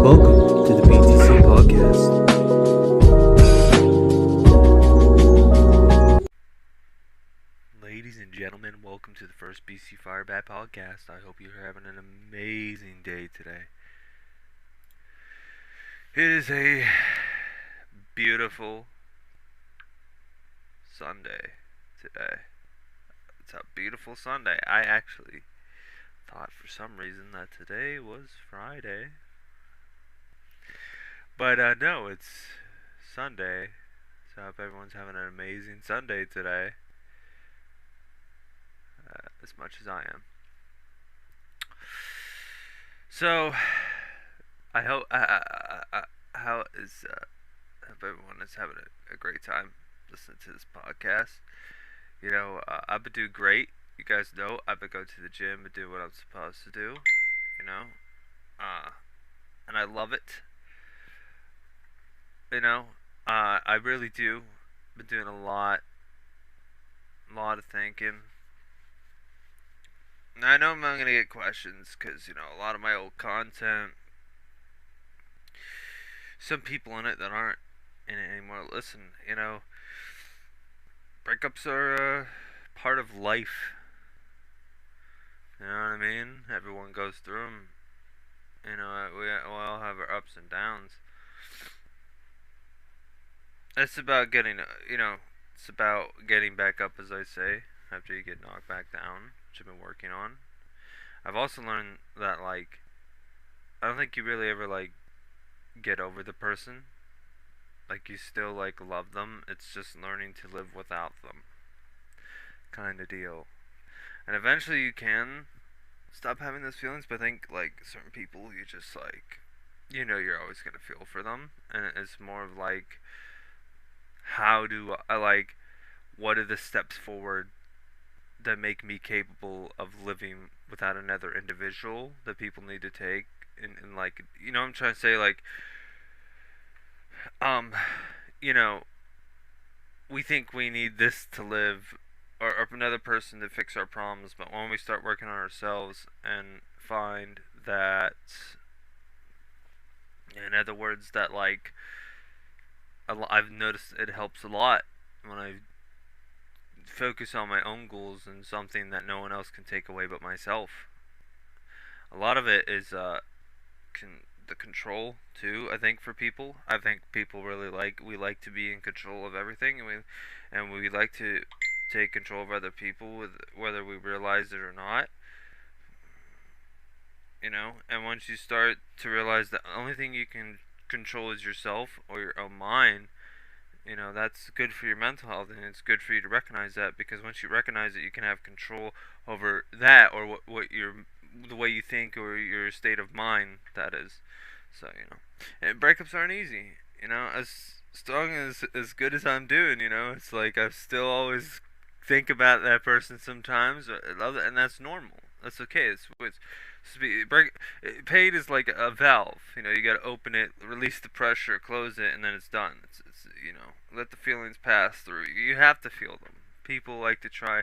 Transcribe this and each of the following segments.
Welcome to the BTC PodCast. Ladies and gentlemen, welcome to the first BC Firebat Podcast. I hope you're having an amazing day today. It is a beautiful Sunday today. It's a beautiful Sunday. I actually thought for some reason that today was Friday. But no, it's Sunday. So I hope everyone's having an amazing Sunday today. As much as I am. So, I hope hope everyone is having a great time listening to this podcast. You know, I've been doing great. You guys know I've been going to the gym and doing what I'm supposed to do. You know, and I love it. You know, I really do. Been doing a lot of thinking. Now, I know I'm not going to get questions because, you know, a lot of my old content, some people in it that aren't in it anymore. Listen, you know, breakups are part of life. You know what I mean? Everyone goes through them. You know, we all have our ups and downs. It's about getting, it's about getting back up, as I say, after you get knocked back down, which I've been working on. I've also learned that, like, I don't think you really ever, like, get over the person. Like, you still, like, love them. It's just learning to live without them. Kind of deal. And eventually you can stop having those feelings, but I think, like, certain people, you just, like, you know you're always going to feel for them. And it's more of, like, how do I, like, what are the steps forward that make me capable of living without another individual that people need to take, and like, you know what I'm trying to say, like, you know, we think we need this to live, or another person to fix our problems, but when we start working on ourselves and find that, in other words, that, like, I've noticed it helps a lot when I focus on my own goals and something that no one else can take away but myself. A lot of it is the control too. I think for people, I think people really we like to be in control of everything, and we like to take control of other people, whether we realize it or not. You know, and once you start to realize that the only thing you can control is yourself or your own mind, you know, that's good for your mental health, and it's good for you to recognize that, because once you recognize it, you can have control over that, or the way you think, or your state of mind, that is. So, you know, and breakups aren't easy, you know, as strong as good as I'm doing, you know, it's like I still always think about that person sometimes. I love it, and that's normal. That's okay. Pain is like a valve. You know, you got to open it, release the pressure, close it, and then it's done. It's you know, let the feelings pass through. You have to feel them. People like to try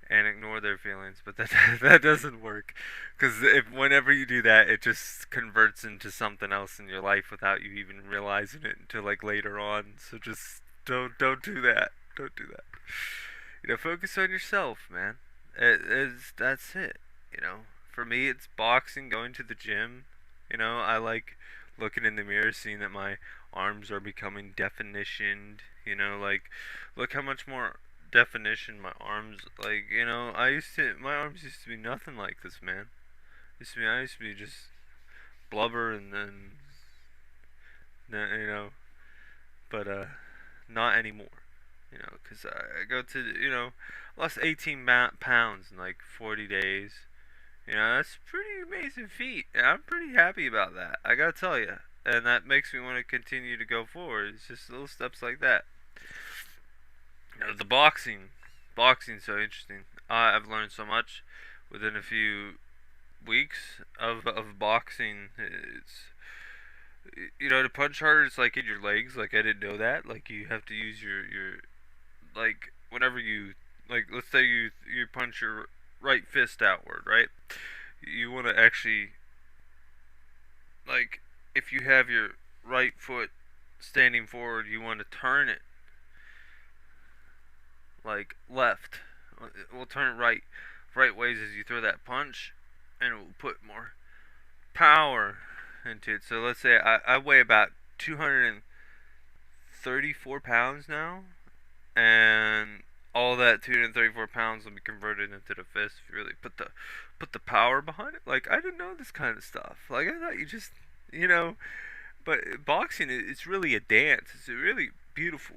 and ignore their feelings, but that doesn't work. Because whenever you do that, it just converts into something else in your life without you even realizing it until, like, later on. So just don't do that. Don't do that. You know, focus on yourself, man. That's it. You know, for me, it's boxing, going to the gym. You know, I like looking in the mirror, seeing that my arms are becoming definitioned. You know, like, look how much more definition my arms, like, you know, my arms used to be nothing like this, man. I used to be just blubber, and then, you know, but not anymore. Because I go to, lost 18 pounds in like 40 days. That's a pretty amazing feat. And I'm pretty happy about that. I gotta tell you. And that makes me want to continue to go forward. It's just little steps like that. The boxing. Boxing's so interesting. I've learned so much within a few weeks of boxing. To punch harder, it's like in your legs. Like, I didn't know that. Like, you have to use your like, whenever you, like, let's say you punch your right fist outward, right? You want to actually, like, if you have your right foot standing forward, you want to turn it, like, left. We'll turn it right ways as you throw that punch, and it will put more power into it. So let's say I weigh about 234 pounds now, and all that 234 pounds will be converted into the fist if you really put the power behind it. Like, I didn't know this kind of stuff. Like, I thought you just, but boxing, it's really a dance. It's a really beautiful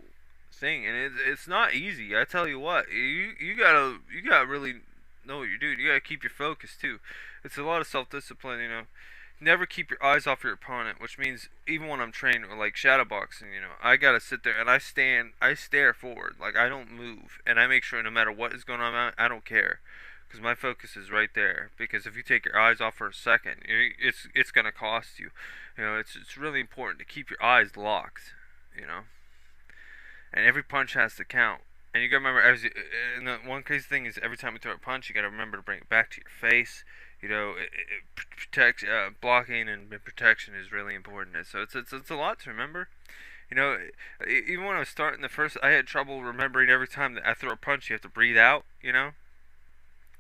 thing, and it's not easy. I tell you what, you gotta really know what you're doing. You gotta keep your focus too. It's a lot of self discipline. Never keep your eyes off your opponent, which means even when I'm training or like shadow boxing, I gotta sit there and I stare forward, like I don't move, and I make sure no matter what is going on, I don't care, because my focus is right there. Because if you take your eyes off for a second, it's gonna cost you. It's really important to keep your eyes locked. And every punch has to count. And you gotta remember, and the one crazy thing is, every time you throw a punch, you gotta remember to bring it back to your face. It protects, blocking and protection is really important. So it's a lot to remember. Even when I was starting the first, I had trouble remembering every time that I throw a punch, you have to breathe out.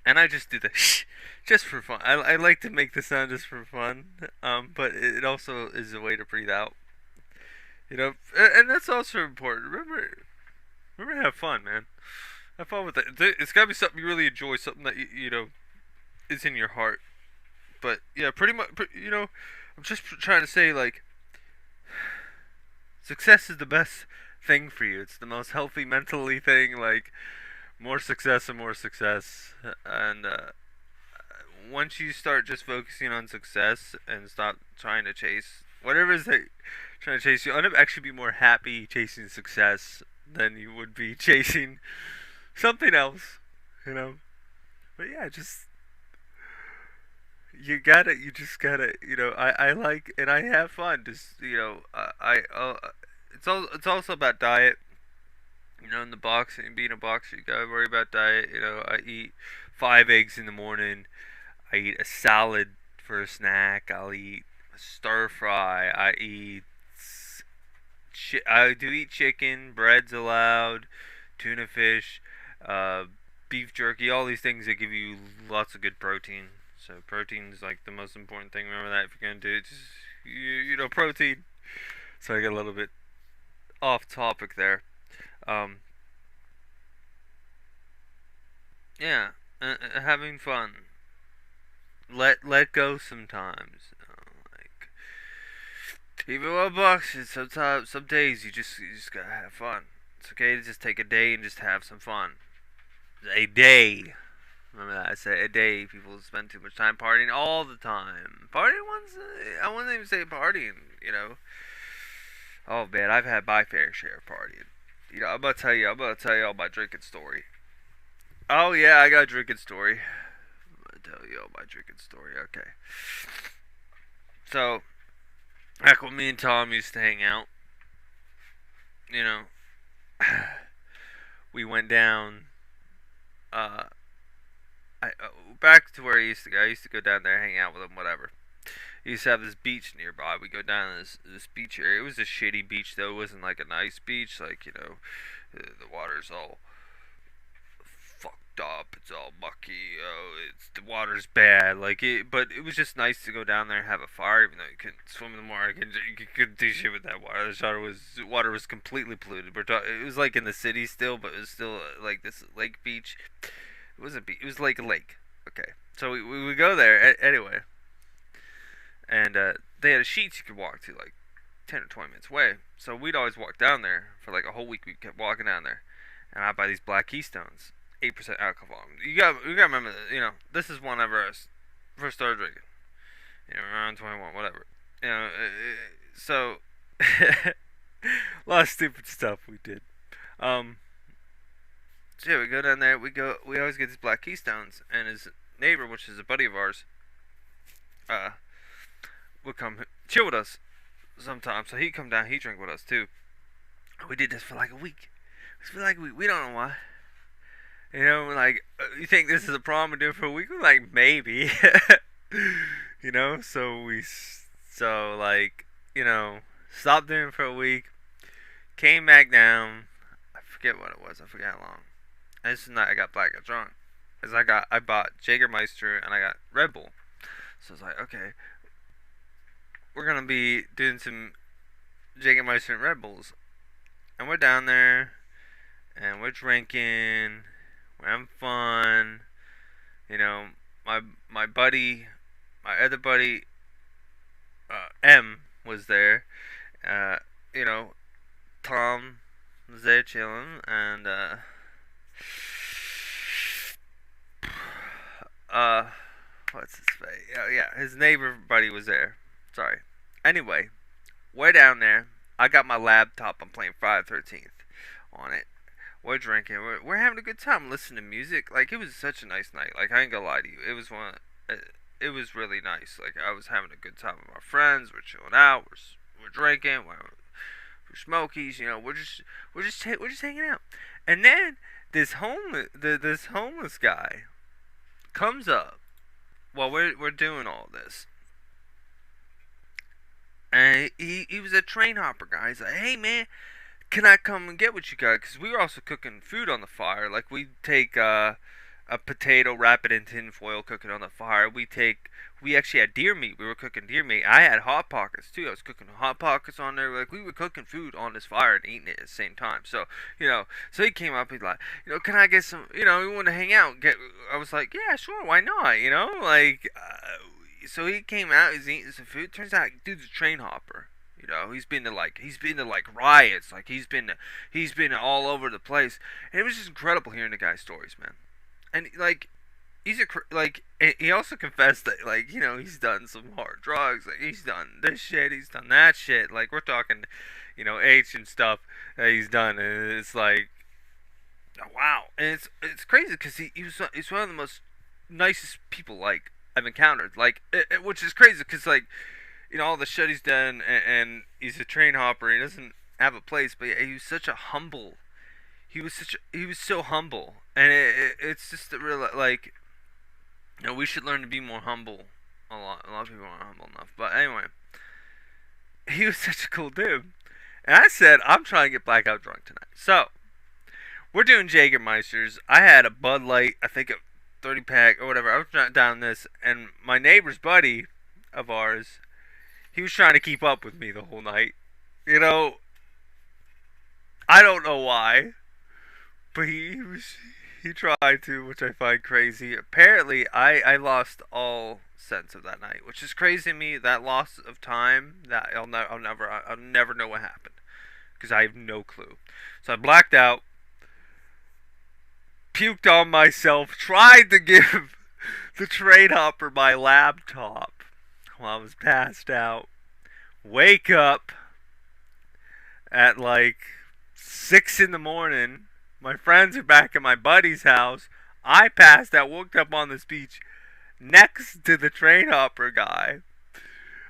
And I just do the just for fun. I like to make the sound just for fun. But it also is a way to breathe out. And that's also important. Remember to have fun, man. Have fun with it. It's gotta be something you really enjoy, something that is in your heart. But yeah, pretty much. I'm just trying to say, like, success is the best thing for you. It's the most healthy mentally thing. Like, more success and more success. And once you start just focusing on success and stop trying to chase whatever it is that you're trying to chase, you'll end up actually be more happy chasing success than you would be chasing something else. But yeah, you just gotta, I like, and I have fun. Just, it's also about diet. In the boxing, being a boxer, you gotta worry about diet. I eat 5 eggs in the morning. I eat a salad for a snack. I'll eat a stir fry. I do eat chicken. Bread's allowed. Tuna fish. Beef jerky. All these things that give you lots of good protein. So protein is like the most important thing. Remember that if you're gonna do it. Just protein. So I get a little bit off topic there. Yeah, having fun. Let go sometimes. Like, even while boxing, sometimes some days you just gotta have fun. It's okay to just take a day and just have some fun. A day. Remember that I said a day. People spend too much time partying all the time. Partying once, I wouldn't even say partying. Oh man, I've had my fair share of partying. I'm gonna tell you all my drinking story. Oh yeah, I got a drinking story. I'm gonna tell you all my drinking story. Okay. So, back when me and Tom used to hang out, you know, we went down. Uh, back to where I used to go. I used to go down there, hang out with him, whatever. He used to have this beach nearby. We go down to this beach area. It was a shitty beach though. It wasn't like a nice beach. Like, the water's all fucked up. It's all mucky. The water's bad. But it was just nice to go down there and have a fire. Even though you couldn't swim in the water, you couldn't do shit with that water. The water was completely polluted. It was like in the city still, but it was still like this lake beach. It was a beach. It was like a lake. Okay, so we would go there anyway. And they had sheets you could walk to, like 10 or 20 minutes away. So we'd always walk down there for like a whole week. We kept walking down there. and I buy these black Keystones, 8% alcohol. You got to remember, this is whenever I first started drinking. Around 21, whatever. So a lot of stupid stuff we did. So yeah, we go down there. We always get these black Keystones, and his neighbor, which is a buddy of ours, would come chill with us sometimes. So he'd come down, he'd drink with us too. We did this for like a week. We don't know why. You think this is a problem to do it for a week? We're like, maybe. Stopped doing it for a week. Came back down. I forget what it was. I forget how long. And this night I got blackout drunk. I bought Jägermeister and I got Red Bull. So I was like, okay, we're gonna be doing some Jägermeister and Red Bulls. And we're down there and we're drinking, we're having fun. My buddy, my other buddy, M was there. Tom was there chilling, and what's his face? Oh yeah, his neighbor buddy was there. Sorry. Anyway, we're down there. I got my laptop. I'm playing Friday the 13th on it. We're drinking. We're having a good time listening to music. Like, it was such a nice night. Like, I ain't gonna lie to you. It was really nice. Like, I was having a good time with my friends. We're chilling out. We're drinking. We're smokies. We're just hanging out. And then this homeless guy comes up while we're doing all this. And he was a train hopper guy. He's like, hey man, can I come and get what you got? Because we were also cooking food on the fire. Like, we'd take a potato, wrap it in tin foil, cook it on the fire. We actually had deer meat. We were cooking deer meat. I had Hot Pockets too. I was cooking Hot Pockets on there. Like, we were cooking food on this fire and eating it at the same time. So, so he came up. He's like, can I get some, we wanted to hang out. I was like, yeah, sure, why not? So he came out, he's eating some food. Turns out, dude's a train hopper. He's been to riots. Like, he's been all over the place. And it was just incredible hearing the guy's stories, man. And he also confessed that, he's done some hard drugs. Like, he's done this shit, he's done that shit. Like, we're talking, H and stuff that he's done. And it's like, wow. And it's crazy because he's one of the most nicest people, like, I've encountered, which is crazy because, all the shit he's done, and he's a train hopper. He doesn't have a place, but he was such a humble. He was so humble, and it's just a real we should learn to be more humble. A lot of people aren't humble enough. But anyway, he was such a cool dude, and I said, I'm trying to get blackout drunk tonight. So we're doing Jägermeisters. I had a Bud Light, I think a 30 pack or whatever. I was down this, and my neighbor's buddy of ours, he was trying to keep up with me the whole night. I don't know why, but he tried to, which I find crazy. Apparently, I lost all sense of that night, which is crazy to me. That loss of time, that I'll never know what happened, because I have no clue. So I blacked out. Puked on myself, tried to give the train hopper my laptop while I was passed out. Wake up at 6 in the morning. My friends are back at my buddy's house. I passed out, woke up on this beach next to the train hopper guy.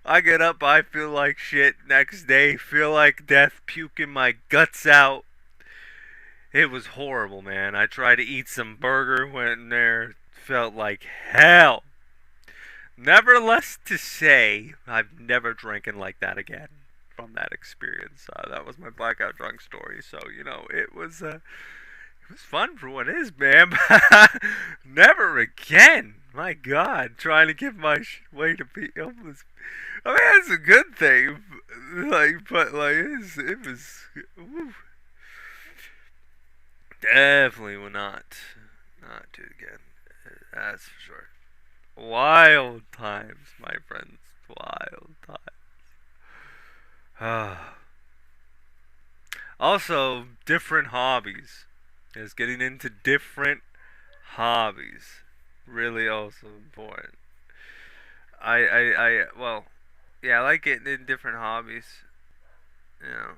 I get up, I feel like shit next day, feel like death, puking my guts out. It was horrible, man. I tried to eat some burger, went in there, felt like hell. Nevertheless to say, I've never drinking like that again from that experience. That was my blackout drunk story. So, it was fun for what it is, man. Never again. My God, trying to give my way to people. I mean, it's a good thing. It was. Woo. Definitely will not do it again. That's for sure. Wild times, my friends. Wild times. Also, different hobbies. is getting into different hobbies. Really also important. Well, yeah, I like getting in different hobbies. You know,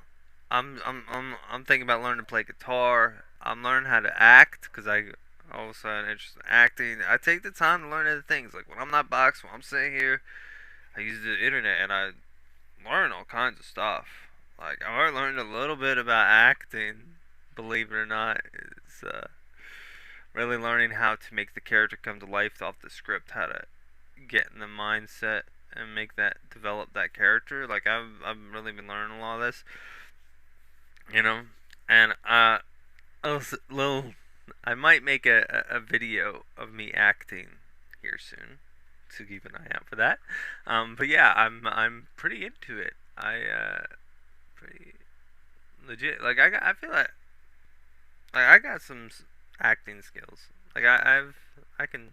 I'm thinking about learning to play guitar. I'm learning how to act because I also had an interest in acting. I take the time to learn other things. Like when I'm not boxing, when I'm sitting here, I use the internet and I learn all kinds of stuff. Like I already learned a little bit about acting. Believe it or not, it's really learning how to make the character come to life off the script. How to get in the mindset and make that develop that character. Like I've really been learning a lot of this, you know, and a little I might make a video of me acting here soon, so keep an eye out for that. But yeah, I'm pretty into it. Pretty legit. Like I feel like I got some acting skills. Like I can,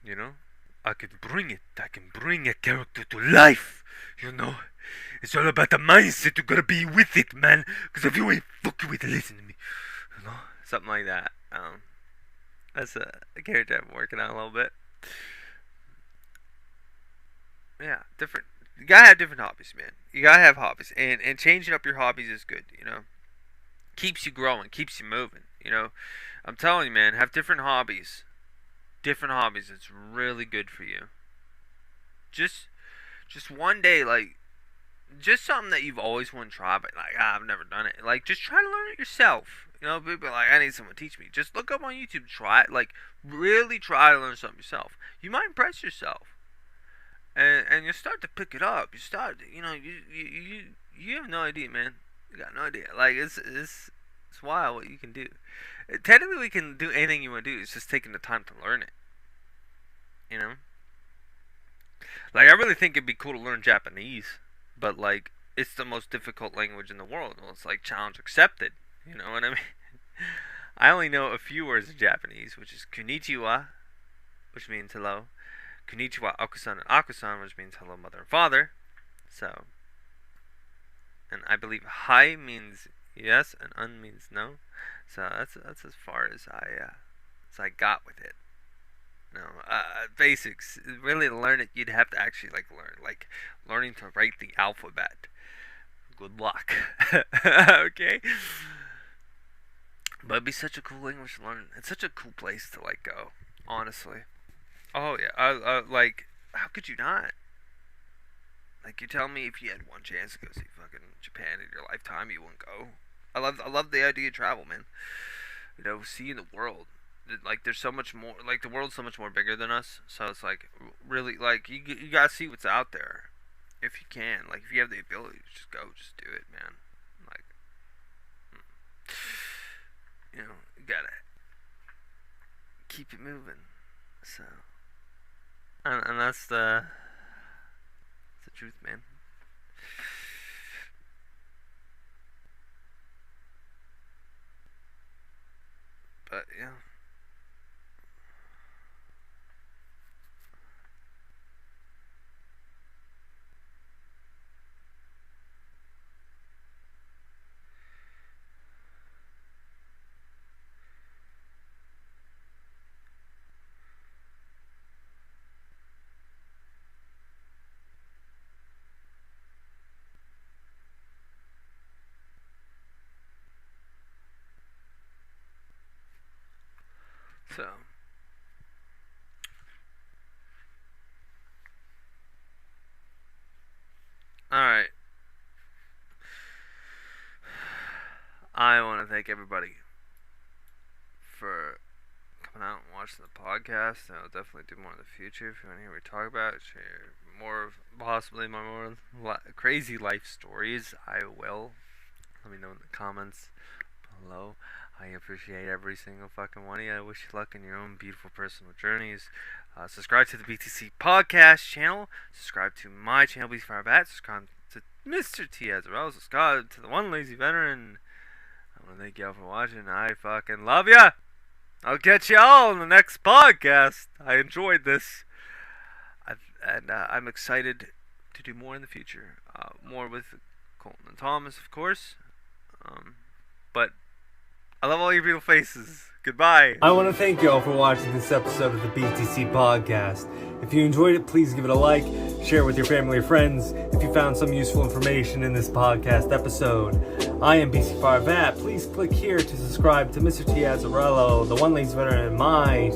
you know, I can bring it. I can bring a character to life. You know, it's all about the mindset. You gotta be with it, man. Cause if you ain't fucking with it, listen to me. You know, something like that. That's a character I'm working on a little bit. Yeah, different. You gotta have different hobbies, man. You gotta have hobbies, and changing up your hobbies is good. You know, keeps you growing, keeps you moving. You know, I'm telling you, man, have different hobbies. Different hobbies. It's really good for you. Just just one day, like just something that you've always wanted to try, but like I've never done it. Like just try to learn it yourself. You know, people are like I need someone to teach me. Just look up on YouTube, try it. Like really try to learn something yourself. You might impress yourself, and you start to pick it up. You start, you know, you have no idea, man. You got no idea. Like it's wild what you can do. Technically, we can do anything you want to do. It's just taking the time to learn it. You know, like I really think it'd be cool to learn Japanese, but like it's the most difficult language in the world. Well, it's like challenge accepted. You know what I mean? I only know a few words of Japanese, which is konnichiwa, which means hello, konnichiwa akusan and akusan, which means hello mother and father. So, and I believe hi means yes and un means no. So that's as far as I got with it. No, basics. Really, to learn it, you'd have to actually like learn, like learning to write the alphabet. Good luck. Okay, but it'd be such a cool language to learn. It's such a cool place to like go. Honestly. Oh yeah. Like, how could you not? Like, you tell me if you had one chance to go see fucking Japan in your lifetime, you wouldn't go. I love the idea of travel, man. You know, seeing the world. Like, there's so much more. Like, the world's so much more bigger than us. So it's like, really, like, you gotta see what's out there. If you can, like, if you have the ability to just go, just do it, man. Like, you know, you gotta keep it moving. So, and that's the truth, man. But yeah. So, all right. I want to thank everybody for coming out and watching the podcast. I'll definitely do more in the future. If you want to hear me talk about it, share more of possibly my more crazy life stories, I will. Let me know in the comments below. I appreciate every single fucking one of you. I wish you luck in your own beautiful personal journeys. Subscribe to the BTC Podcast channel. Subscribe to my channel, BTC Bat. Subscribe to Mr. T as well. Subscribe to the One Lazy Veteran. I want to thank y'all for watching. I fucking love ya. I'll catch y'all in the next podcast. I enjoyed this. I'm excited to do more in the future. More with Colton and Thomas, of course. But I love all your beautiful faces. Goodbye. I want to thank you all for watching this episode of the BTC Podcast. If you enjoyed it, please give it a like, share it with your family or friends if you found some useful information in this podcast episode. I am BC Farvat. Please click here to subscribe to Mr. T. Azzarello, the one ladies veteran in my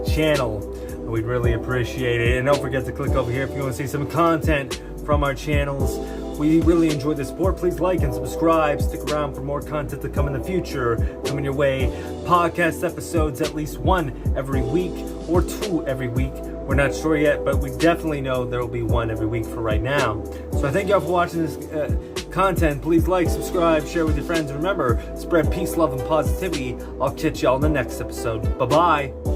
channel. We'd really appreciate it. And don't forget to click over here if you want to see some content from our channels. We really enjoy the support. Please like and subscribe. Stick around for more content to come in the future. Coming your way. Podcast episodes, at least one every week or two every week. We're not sure yet, but we definitely know there will be one every week for right now. So I thank you all for watching this content. Please like, subscribe, share with your friends. Remember, spread peace, love, and positivity. I'll catch y'all in the next episode. Bye-bye.